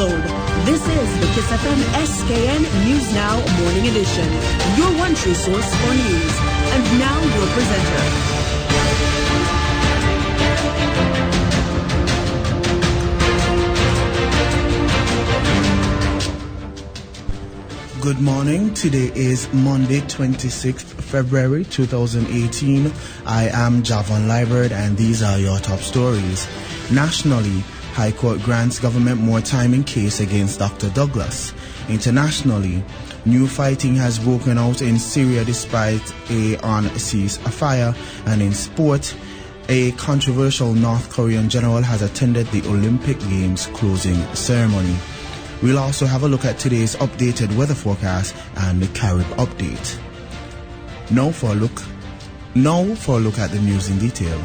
globe. This is the Kyssfm SKN News Now Morning Edition, your one true source for news. And now your presenter. Good morning. Today is Monday, 26th February 2018. I am Javon Liebert and these are your top stories. Nationally, High Court grants government more time in case against Dr. Douglas. Internationally, new fighting has broken out in Syria despite a ceasefire. And in sport, a controversial North Korean general has attended the Olympic Games closing ceremony. We'll also have a look at today's updated weather forecast and the Carib update. Now for a look at the news in detail.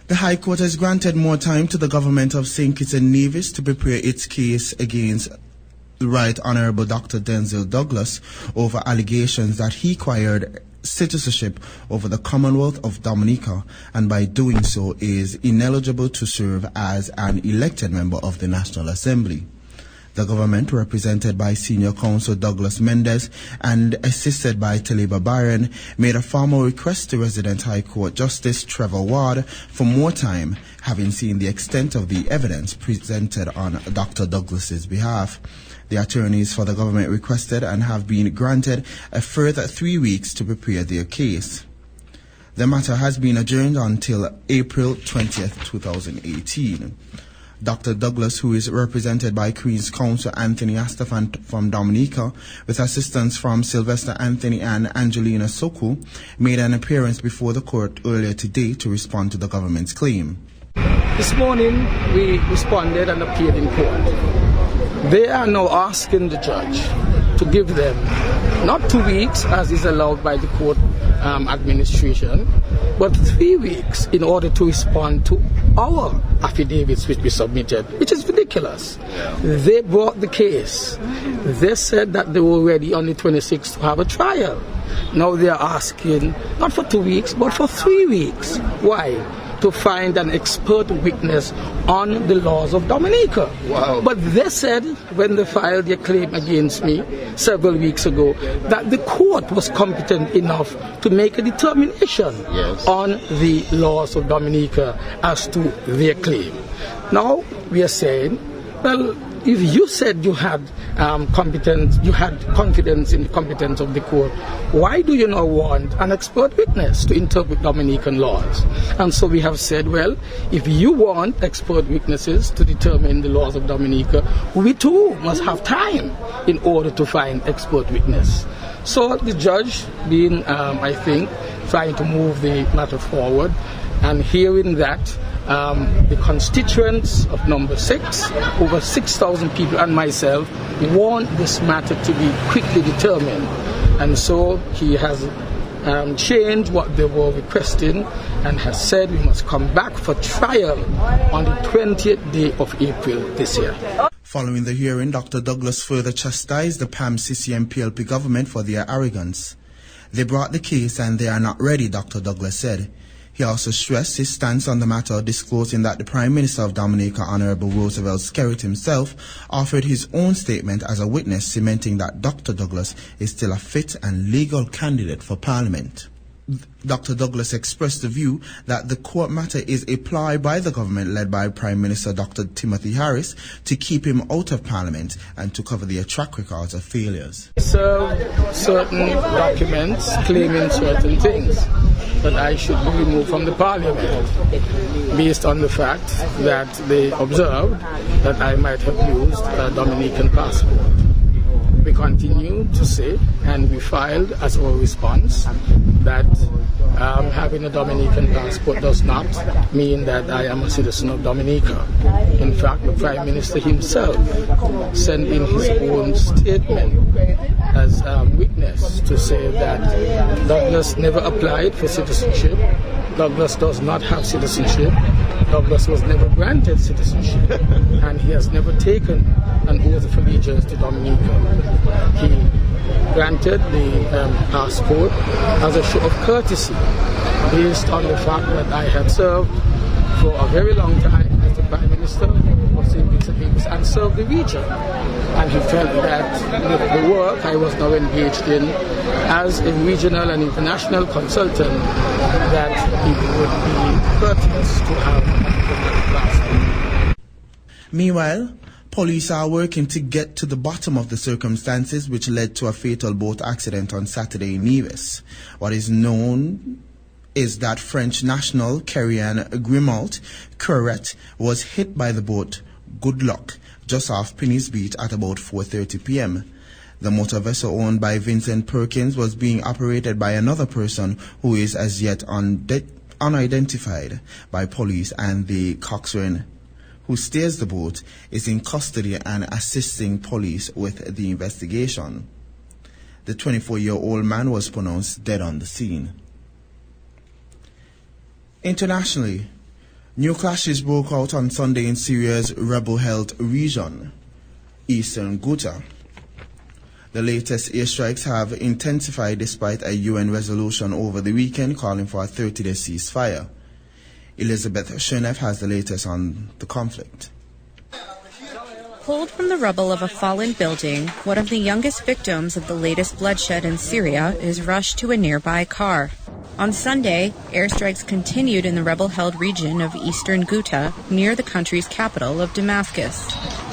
The High Court has granted more time to the government of St. Kitts and Nevis to prepare its case against the Right Honorable Dr. Denzel Douglas over allegations that he acquired citizenship over the Commonwealth of Dominica and by doing so is ineligible to serve as an elected member of the National Assembly. The government, represented by Senior Counsel Douglas Mendez and assisted by Taliba Byron, made a formal request to resident High Court Justice Trevor Ward for more time, having seen the extent of the evidence presented on Dr. Douglas's behalf. The attorneys for the government requested and have been granted a further 3 weeks to prepare their case. The matter has been adjourned until April 20th, 2018. Dr. Douglas, who is represented by Queen's Counsel Anthony Astafan from Dominica, with assistance from Sylvester Anthony and Angelina Soku, made an appearance before the court earlier today to respond to the government's claim. This morning, we responded and appeared in court. They are now asking the judge to give them not 2 weeks as is allowed by the court administration, but 3 weeks in order to respond to our affidavits which we submitted, which is ridiculous. They brought the case. They said that they were ready on the 26th to have a trial. Now they are asking not for 2 weeks, but for 3 weeks. Why? To find an expert witness on the laws of Dominica. Wow. But they said, when they filed their claim against me several weeks ago, that the court was competent enough to make a determination on the laws of Dominica as to their claim. Now we are saying, well, if you said you had confidence in the competence of the court, why do you now want an expert witness to interpret Dominican laws? And so we have said, well, if you want expert witnesses to determine the laws of Dominica, we too must have time in order to find expert witness. So the judge being, I think, trying to move the matter forward and hearing that the constituents of number 6, over 6,000 people and myself want this matter to be quickly determined. And so he has changed what they were requesting and has said we must come back for trial on the 20th day of April this year. Following the hearing, Dr. Douglas further chastised the PAM-CCM-PLP government for their arrogance. They brought the case and they are not ready, Dr. Douglas said. He also stressed his stance on the matter, disclosing that the Prime Minister of Dominica, Honorable Roosevelt Skerrit himself, offered his own statement as a witness, cementing that Dr. Douglas is still a fit and legal candidate for Parliament. Dr. Douglas expressed the view that the court matter is a ploy by the government led by Prime Minister Dr. Timothy Harris to keep him out of Parliament and to cover their track records of failures. Certain documents claiming certain things that I should be removed from the Parliament based on the fact that they observed that I might have used a Dominican passport. We continue to say, and we filed as our response, that having a Dominican passport does not mean that I am a citizen of Dominica. In fact, the Prime Minister himself sent in his own statement as witness to say that Douglas never applied for citizenship. Douglas does not have citizenship. Douglas was never granted citizenship, and he has never taken an oath of allegiance to Dominica. He granted the passport as a show of courtesy, based on the fact that I had served for a very long time as the Prime Minister of St. Kitts and Nevis and serve the region. And he felt that with the work I was now engaged in as a regional and international consultant, that it would be courteous to have a platform. Meanwhile, police are working to get to the bottom of the circumstances which led to a fatal boat accident on Saturday in Nevis. What is known is that French national Kerian Grimault Curet was hit by the boat Good Luck just off Penny's Beach at about 4:30 p.m. The motor vessel owned by Vincent Perkins was being operated by another person who is as yet unidentified by police, and the coxswain who steers the boat is in custody and assisting police with the investigation. The 24-year-old man was pronounced dead on the scene. Internationally, new clashes broke out on Sunday in Syria's rebel-held region, eastern Ghouta. The latest airstrikes have intensified despite a UN resolution over the weekend calling for a 30-day ceasefire. Elizabeth Shenef has the latest on the conflict. Pulled from the rubble of a fallen building, one of the youngest victims of the latest bloodshed in Syria is rushed to a nearby car. On Sunday, airstrikes continued in the rebel-held region of eastern Ghouta near the country's capital of Damascus.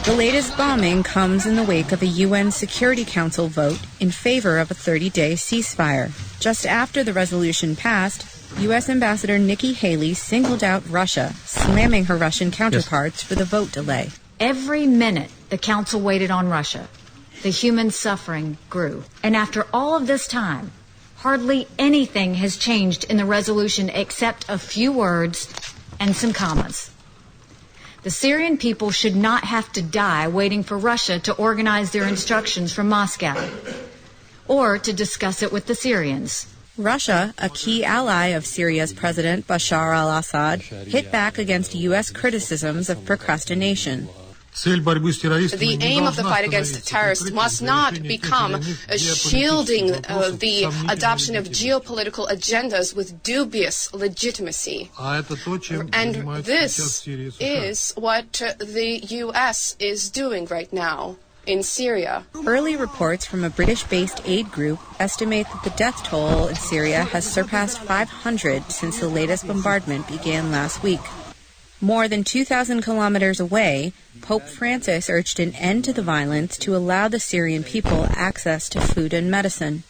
The latest bombing comes in the wake of a UN Security Council vote in favor of a 30-day ceasefire. Just after the resolution passed, U.S. Ambassador Nikki Haley singled out Russia, slamming her Russian counterparts for the vote delay. Every minute the Council waited on Russia, the human suffering grew. And after all of this time, hardly anything has changed in the resolution except a few words and some commas. The Syrian people should not have to die waiting for Russia to organize their instructions from Moscow or to discuss it with the Syrians. Russia, a key ally of Syria's President Bashar al-Assad, hit back against U.S. criticisms of procrastination. The aim of the fight against terrorists must not become shielding the adoption of geopolitical agendas with dubious legitimacy. And this is what the U.S. is doing right now in Syria. Early reports from a British-based aid group estimate that the death toll in Syria has surpassed 500 since the latest bombardment began last week. More than 2,000 kilometers away, Pope Francis urged an end to the violence to allow the Syrian people access to food and medicine.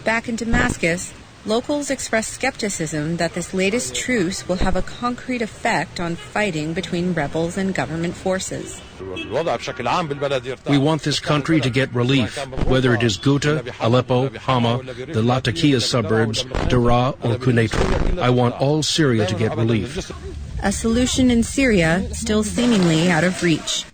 Back in Damascus, locals expressed skepticism that this latest truce will have a concrete effect on fighting between rebels and government forces. We want this country to get relief, whether it is Ghouta, Aleppo, Hama, the Latakia suburbs, Daraa, or Quneitra. I want all Syria to get relief. A solution in Syria still seemingly out of reach.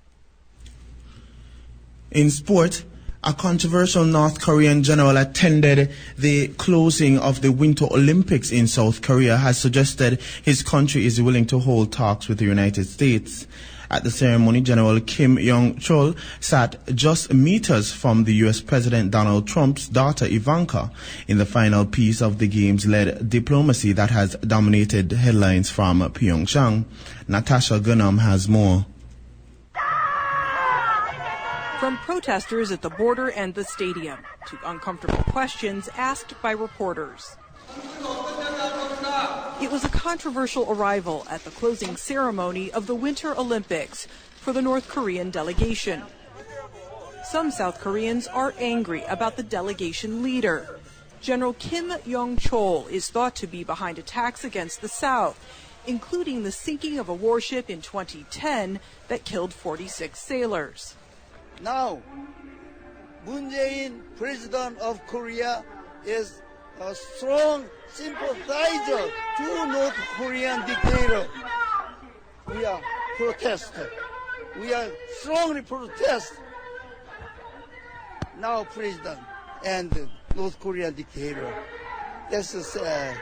In sport, a controversial North Korean general attended the closing of the Winter Olympics in South Korea has suggested his country is willing to hold talks with the United States. At the ceremony, General Kim Yong-chol sat just meters from the U.S. President Donald Trump's daughter Ivanka in the final piece of the games-led diplomacy that has dominated headlines from Pyeongchang. Natasha Gunham has more. From protesters at the border and the stadium to uncomfortable questions asked by reporters. It was a controversial arrival at the closing ceremony of the Winter Olympics for the North Korean delegation. Some South Koreans are angry about the delegation leader. General Kim Yong-chol is thought to be behind attacks against the South, including the sinking of a warship in 2010 that killed 46 sailors. Now, Moon Jae-in, President of Korea, is a strong sympathizer to North Korean dictator. We are protesting. We are strongly protest. Now, President and North Korean dictator. This is sad.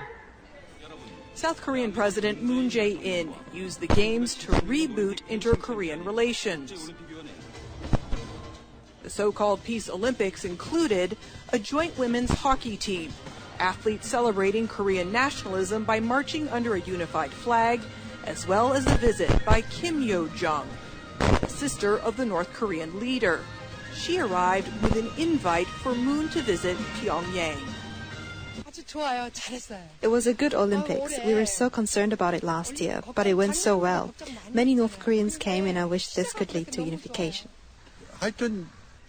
South Korean President Moon Jae-in used the games to reboot inter-Korean relations. The so-called Peace Olympics included a joint women's hockey team, athletes celebrating Korean nationalism by marching under a unified flag, as well as a visit by Kim Yo-jong, a sister of the North Korean leader. She arrived with an invite for Moon to visit Pyongyang. It was a good Olympics. We were so concerned about it last year, but it went so well. Many North Koreans came, and I wish this could lead to unification.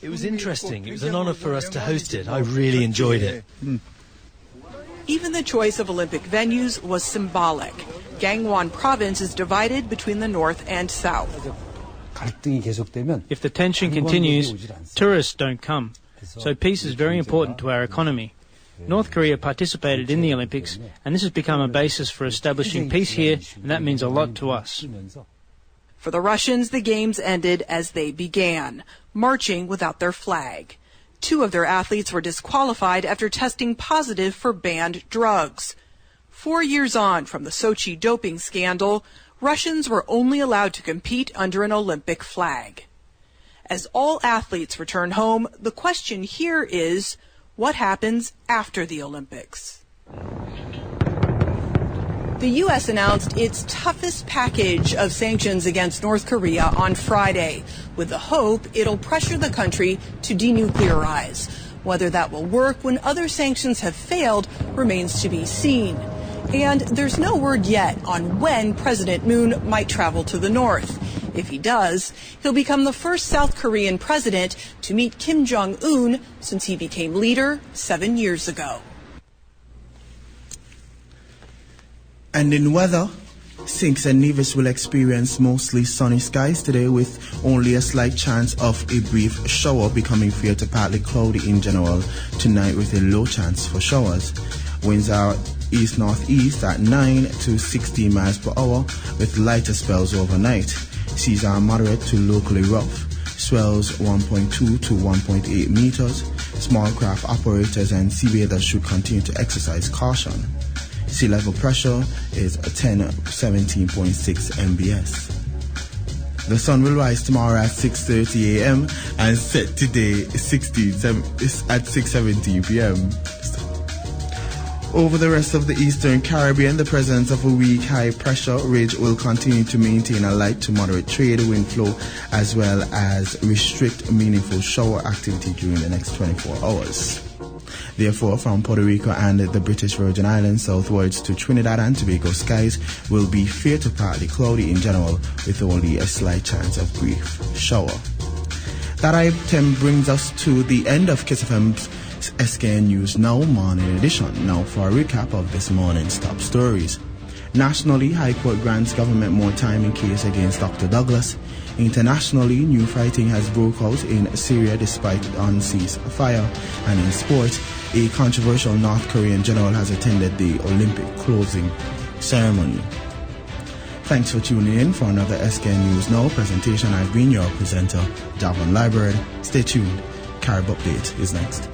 It was interesting. It was an honor for us to host it. I really enjoyed it. Even the choice of Olympic venues was symbolic. Gangwon province is divided between the north and south. If the tension continues, tourists don't come. So peace is very important to our economy. North Korea participated in the Olympics, and this has become a basis for establishing peace here, and that means a lot to us. For the Russians, the games ended as they began, marching without their flag. 2 of their athletes were disqualified after testing positive for banned drugs. 4 years on from the Sochi doping scandal, Russians were only allowed to compete under an Olympic flag. As all athletes return home, the question here is, what happens after the Olympics? The U.S. announced its toughest package of sanctions against North Korea on Friday, with the hope it'll pressure the country to denuclearize. Whether that will work when other sanctions have failed remains to be seen. And there's no word yet on when President Moon might travel to the north. If he does, he'll become the first South Korean president to meet Kim Jong-un since he became leader 7 years ago. And in weather, Sinks and Nevis will experience mostly sunny skies today with only a slight chance of a brief shower, becoming fair to partly cloudy in general tonight with a low chance for showers. Winds are east-northeast at 9 to 16 miles per hour with lighter spells overnight. Seas are moderate to locally rough. Swells 1.2 to 1.8 meters. Small craft operators and seabathers should continue to exercise caution. Sea level pressure is 17.6 mbs. The sun will rise tomorrow at 6:30 a.m. and set today at 6:17 p.m. Over the rest of the eastern Caribbean, the presence of a weak high-pressure ridge will continue to maintain a light to moderate trade wind flow as well as restrict meaningful shower activity during the next 24 hours. Therefore, from Puerto Rico and the British Virgin Islands southwards to Trinidad and Tobago, skies will be fair to partly cloudy in general with only a slight chance of brief shower. That item brings us to the end of Kyssfm's SKN News Now Morning Edition. Now for a recap of this morning's top stories. Nationally, High Court grants government more time in case against Dr. Douglas. Internationally, new fighting has broke out in Syria despite unceased fire. And in sport, a controversial North Korean general has attended the Olympic closing ceremony. Thanks for tuning in for another SKN News Now presentation. I've been your presenter, Javon Library. Stay tuned. Carib Update is next.